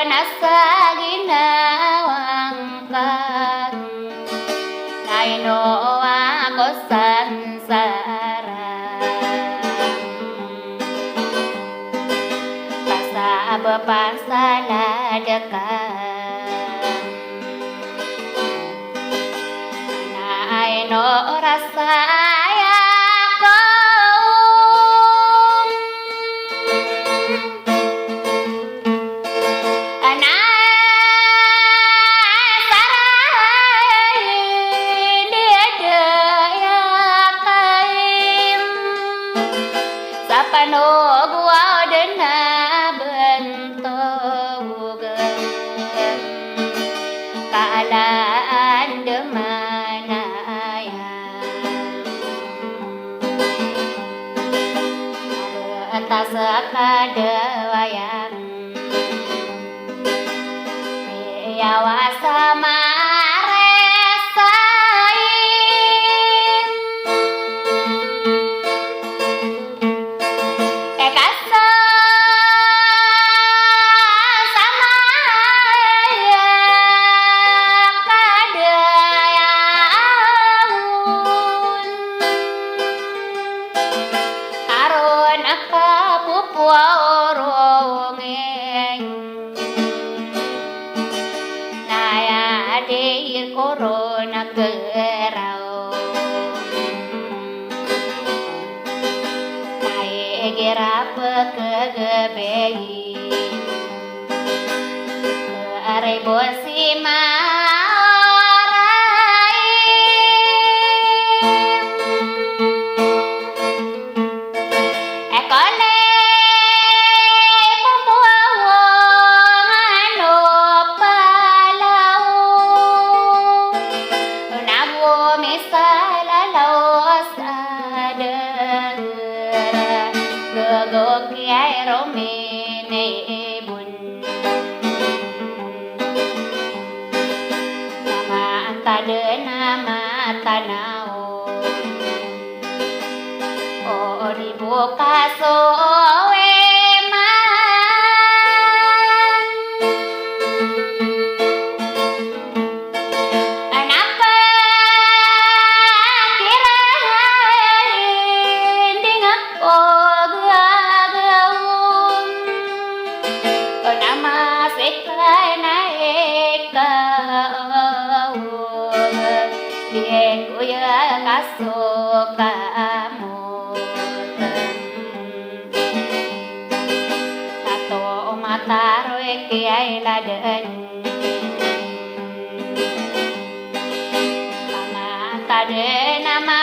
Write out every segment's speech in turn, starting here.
nasa ginawangkan naino ako sansara pasab pasaladakan naino rasa kaalaan demanaya atas kadewayang piawa sama corona kerau naik gerap kegebei rebosi Kiai romene bun nama tade nama tanau oh dibuka sowe kasuk kamu tato mata roe kiai laden sama tade nama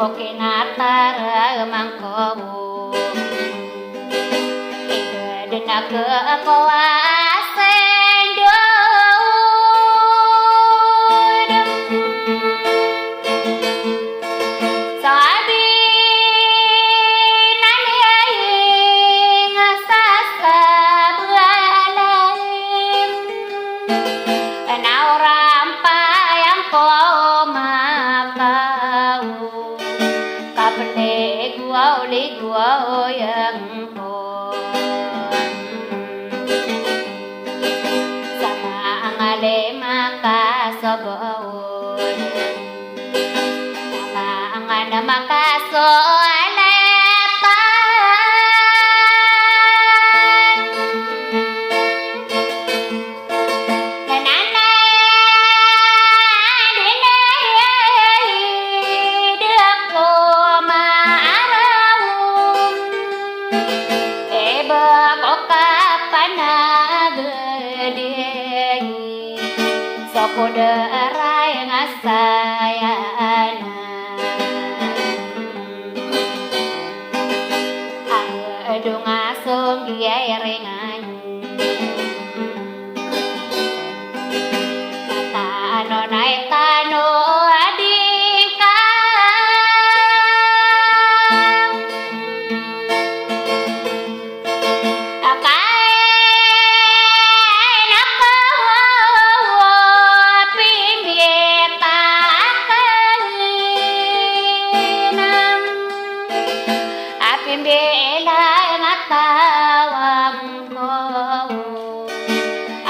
oke natar mangkobu dena ke kawasan dod sabi nani ngasasa balaim nau rampa yang kau makau kapne guau li guau yang pon sama angale maka sogoun sama angana maka Koda rai ngasayana adu ngasong giai rengan Tano naik tano adika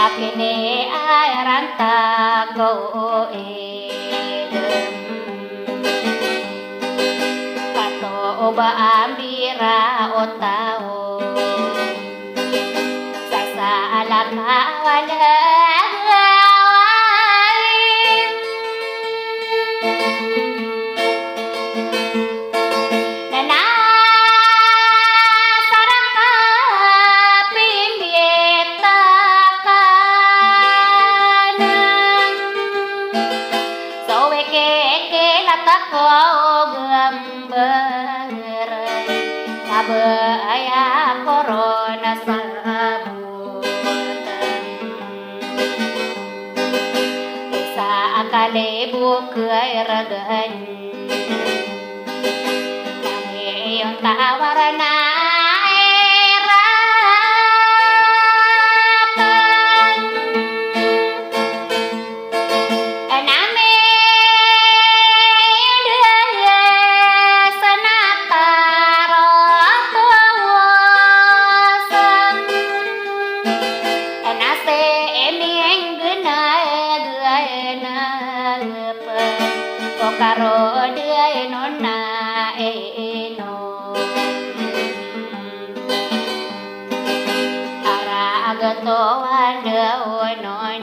Apine airanta go edem Kato oba ambira otao Sasa alaka wala Sabaya corona sabutan Isa akalebu kairagan Kami yung tawaran na karo dia nona eno ara agato wada onon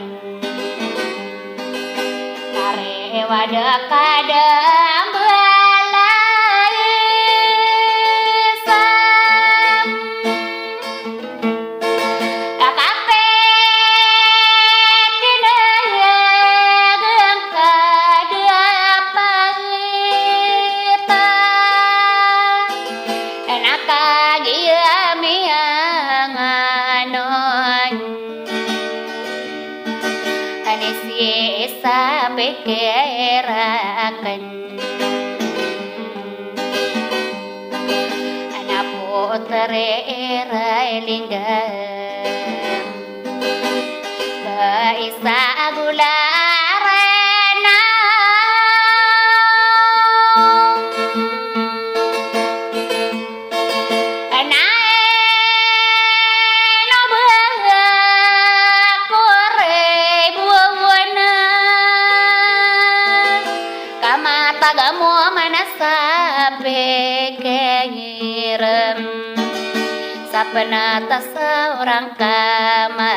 kare wada kadam balai sam akape Sa bekerakan anak putere linggan baisa gularana Tagamo manasabe kengirem Sapenata seorang kamanis